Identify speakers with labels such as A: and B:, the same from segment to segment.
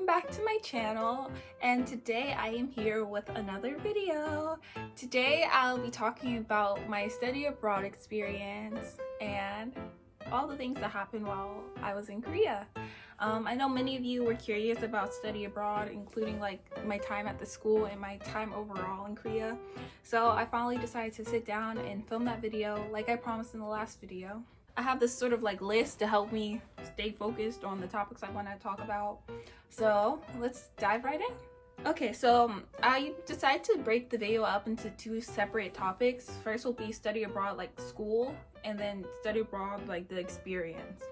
A: welcome back to my channel, and today I am here with another video. Today I'll be talking about my study abroad experience and all the things that happened while I was in Korea. I know many of you were curious about study abroad, including like my time at the school and my time overall in Korea. So I finally decided to sit down and film that video like I promised in the last video. I have this sort of like list to help me stay focused on the topics I want to talk about. So let's dive right in. Okay, so I decided to break the video up into two separate topics. First will be study abroad, like school, and then study abroad, like the experience.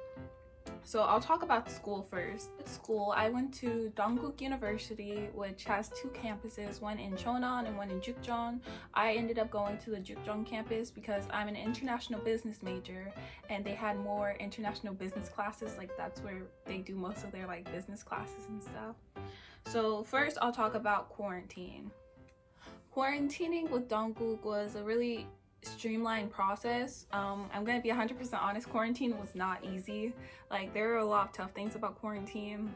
A: So I'll talk about school first. At school, I went to Dongguk University, which has two campuses, one in Cheonan and one in Jukjeon. I ended up going to the Jukjeon campus because I'm an international business major, and they had more international business classes. Like that's where they do most of their like business classes and stuff. So first, I'll talk about quarantine. Quarantining with Dongguk was a really streamlined process. I'm gonna be 100% honest, quarantine was not easy. Like there are a lot of tough things about quarantine,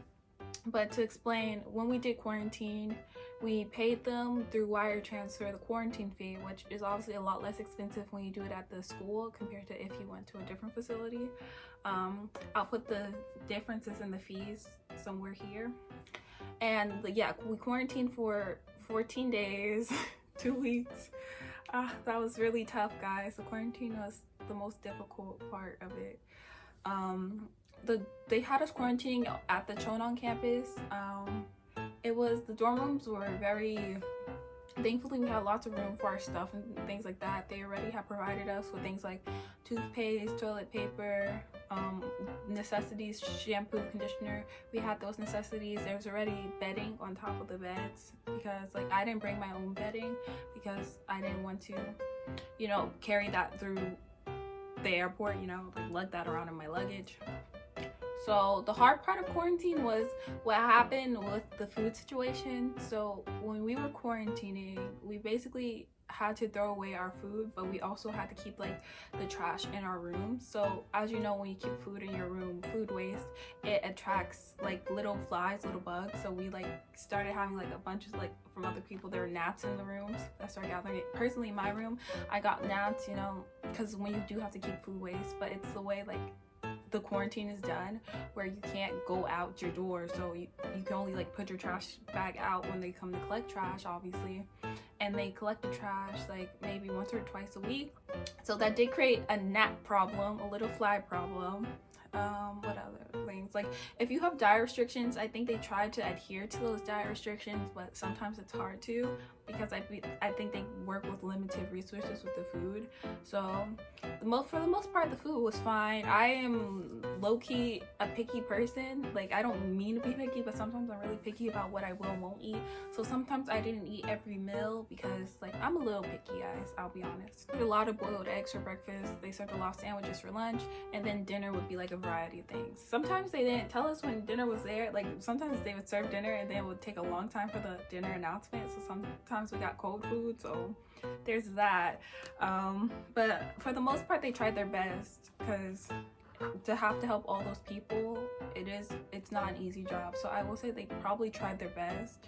A: but to explain, when we did quarantine, we paid them through wire transfer the quarantine fee, which is obviously a lot less expensive when you do it at the school compared to if you went to a different facility. I'll put the differences in the fees somewhere here. And yeah, we quarantined for 14 days 2 weeks. That was really tough, guys. The quarantine was the most difficult part of it. They had us quarantining at the Cheonan campus. The dorm rooms were very, thankfully we had lots of room for our stuff and things like that. They already had provided us with things like toothpaste, toilet paper, necessities, shampoo, conditioner. We had those necessities. There was already bedding on top of the beds because like I didn't bring my own bedding because I didn't want to, carry that through the airport, like lug that around in my luggage. So the hard part of quarantine was what happened with the food situation. So when we were quarantining, we basically had to throw away our food, but we also had to keep like the trash in our room. So as you know, when you keep food in your room, food waste, it attracts like little flies, little bugs. So we like started having like a bunch of like from other people, there were gnats in the rooms. I started gathering it. Personally in my room, I got gnats, because when you do have to keep food waste, but it's the way like the quarantine is done where you can't go out your door, so you can only like put your trash bag out when they come to collect trash, obviously, and they collect the trash like maybe once or twice a week. So that did create a gnat problem, a little fly problem. What other things? Like if you have diet restrictions, I think they try to adhere to those diet restrictions, but sometimes it's hard to because I think they work with limited resources with the food. So for the most part, the food was fine. I am low-key a picky person. Like I don't mean to be picky, but sometimes I'm really picky about what I will and won't eat. So sometimes I didn't eat every meal because like I'm a little picky, guys, I'll be honest. A lot of boiled eggs for breakfast. They served a lot of sandwiches for lunch, and then dinner would be like a variety of things. Sometimes they didn't tell us when dinner was there. Like sometimes they would serve dinner and then it would take a long time for the dinner announcement. So sometimes we got cold food. So there's that. But for the most part, they tried their best because to have to help all those people, it's not an easy job. So I will say they probably tried their best.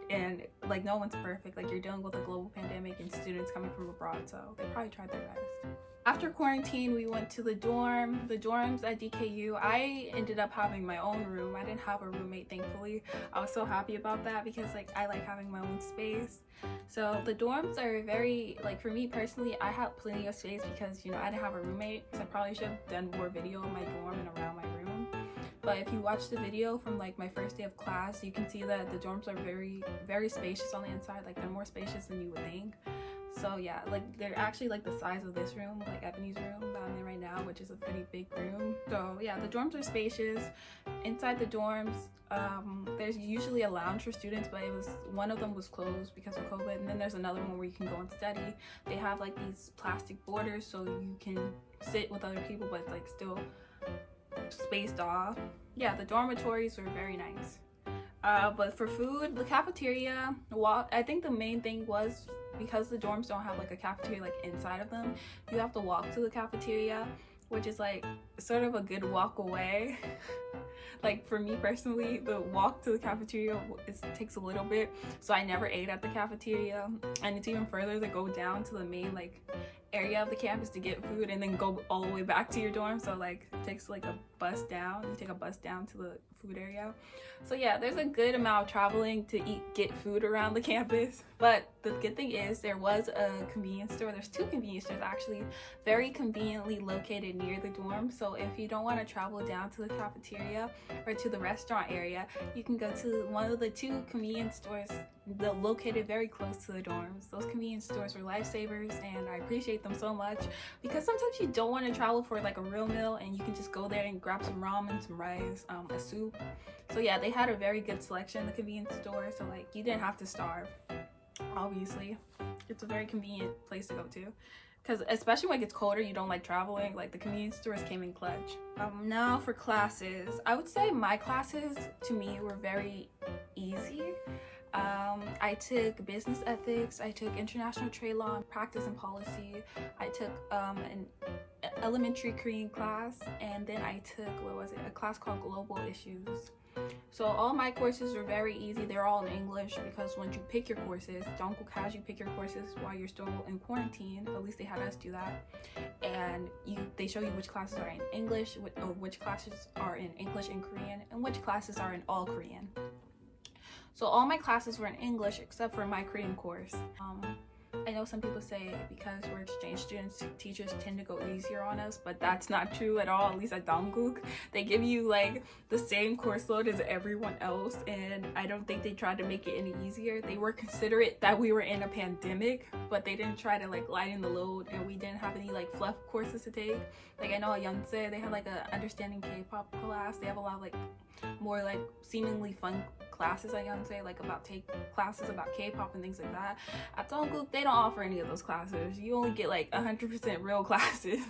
A: And like no one's perfect. Like you're dealing with a global pandemic and students coming from abroad, so they probably tried their best. After quarantine, we went to the dorms at DKU. I ended up having my own room. I didn't have a roommate, thankfully. I was so happy about that because like I like having my own space. So the dorms are very, like for me personally, I had plenty of space because I didn't have a roommate. So I probably should have done more video in my dorm and around my room. But if you watch the video from like my first day of class, you can see that the dorms are very, very spacious on the inside. Like they're more spacious than you would think. So yeah, like they're actually like the size of this room, like Ebony's room that I'm in right now, which is a pretty big room. So yeah, the dorms are spacious. Inside the dorms, there's usually a lounge for students, but one of them was closed because of COVID, and then there's another one where you can go and study. They have like these plastic borders so you can sit with other people, but it's like still spaced off. Yeah, the dormitories were very nice. But for food, the cafeteria, I think the main thing was because the dorms don't have like a cafeteria like inside of them, you have to walk to the cafeteria. which is like sort of a good walk away. Like for me personally, the walk to the cafeteria takes a little bit, so I never ate at the cafeteria, and it's even further to go down to the main like area of the campus to get food and then go all the way back to your dorm. So like it takes like a bus down. You take a bus down to the food area. So yeah, there's a good amount of traveling to get food around the campus. But the good thing is there was a convenience store. There's two convenience stores actually, very conveniently located near the dorm. So if you don't want to travel down to the cafeteria or to the restaurant area, you can go to one of the two convenience stores located very close to the dorms. Those convenience stores were lifesavers, and I appreciate them so much, because sometimes you don't want to travel for like a real meal and you can just go there and grab some ramen, some rice, a soup. So yeah, they had a very good selection in the convenience store, so like you didn't have to starve. Obviously, it's a very convenient place to go to, because especially when it gets colder, you don't like traveling, like the convenience stores came in clutch. Now for classes, I would say my classes to me were very easy. I took business ethics, I took international trade law, practice and policy, I took an elementary Korean class, and then I took, a class called global issues. So all my courses were very easy. They're all in English, because once you pick your courses, Dongguk has you pick your courses while you're still in quarantine. At least they had us do that. And they show you which classes are in English, or which classes are in English and Korean, and which classes are in all Korean. So all my classes were in English except for my Korean course. I know some people say because we're exchange students, teachers tend to go easier on us, but that's not true at all, at least at Dongguk. They give you like the same course load as everyone else, and I don't think they tried to make it any easier. They were considerate that we were in a pandemic, but they didn't try to like lighten the load, and we didn't have any like fluff courses to take. Like I know at Yonsei, they have like a understanding K-pop class. They have a lot of like more like seemingly fun classes at Yonsei, like take classes about K-pop and things like that. At Dongguk, they don't offer any of those classes. You only get like 100% real classes.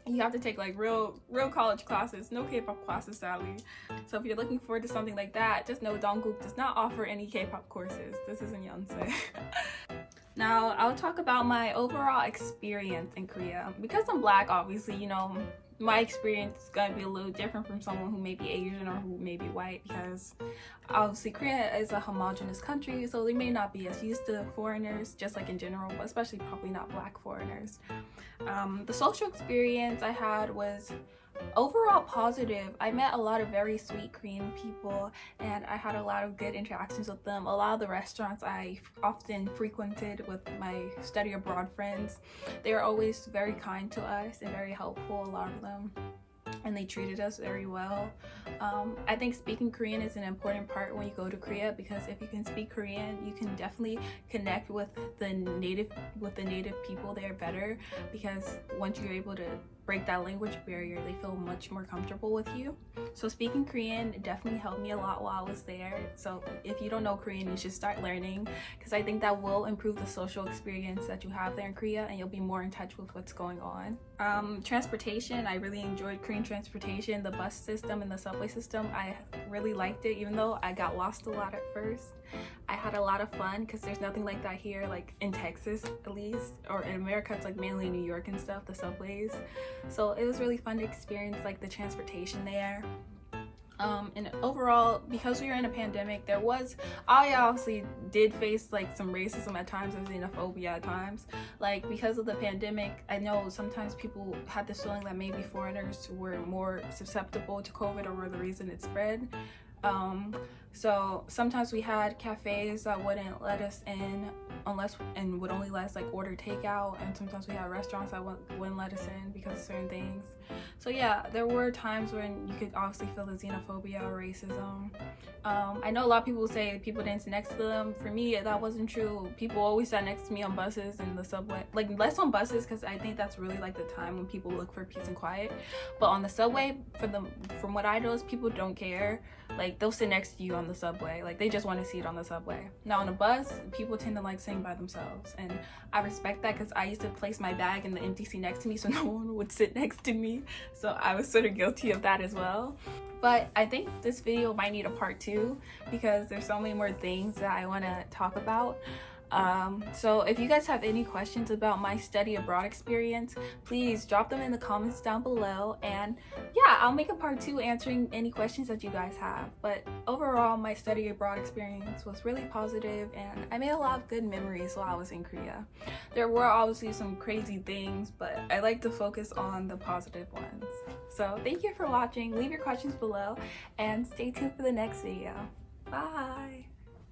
A: You have to take like real college classes, no K-pop classes sadly. So if you're looking forward to something like that, just know Dongguk does not offer any K-pop courses. This isn't Yonsei. Now I'll talk about my overall experience in Korea. Because I'm Black, obviously, you know, my experience is going to be a little different from someone who may be Asian or who may be white, because obviously Korea is a homogenous country, so they may not be as used to foreigners, just like in general, but especially probably not Black foreigners. The social experience I had was overall positive. I met a lot of very sweet Korean people, and I had a lot of good interactions with them. A lot of the restaurants I often frequented with my study abroad friends, they were always very kind to us and very helpful, a lot of them, and they treated us very well. I think speaking Korean is an important part when you go to Korea, because if you can speak Korean, you can definitely connect with the native people there better, because once you're able to break that language barrier, they feel much more comfortable with you. So speaking Korean definitely helped me a lot while I was there. So if you don't know Korean, you should start learning, because I think that will improve the social experience that you have there in Korea, and you'll be more in touch with what's going on. Transportation, I really enjoyed Korean transportation. The bus system and the subway system, I really liked it, even though I got lost a lot at first. I had a lot of fun, because there's nothing like that here, like in Texas at least, or in America it's like mainly New York and stuff, the subways. So it was really fun to experience like the transportation there. And overall, because we were in a pandemic, I obviously did face like some racism at times, or xenophobia at times. Like because of the pandemic, I know sometimes people had this feeling that maybe foreigners were more susceptible to COVID, or were the reason it spread. So sometimes we had cafes that wouldn't let us in and would only let us like order takeout, and sometimes we had restaurants that wouldn't let us in because of certain things. So yeah, there were times when you could obviously feel the xenophobia or racism. I know a lot of people say people didn't sit next to them. For me, that wasn't true. People always sat next to me on buses and the subway, like less on buses, because I think that's really like the time when people look for peace and quiet. But on the subway, from what I noticed, people don't care. Like they'll sit next to you on the subway, like they just want to see it on the subway. Now on a bus, people tend to like sitting by themselves, and I respect that, because I used to place my bag in the empty seat next to me so no one would sit next to me. So I was sort of guilty of that as well. But I think this video might need a part 2, because there's so many more things that I want to talk about. So if you guys have any questions about my study abroad experience, please drop them in the comments down below, and yeah, I'll make a part 2 answering any questions that you guys have. But overall, my study abroad experience was really positive, and I made a lot of good memories while I was in Korea. There were obviously some crazy things, but I like to focus on the positive ones. So thank you for watching. Leave your questions below and stay tuned for the next video. Bye!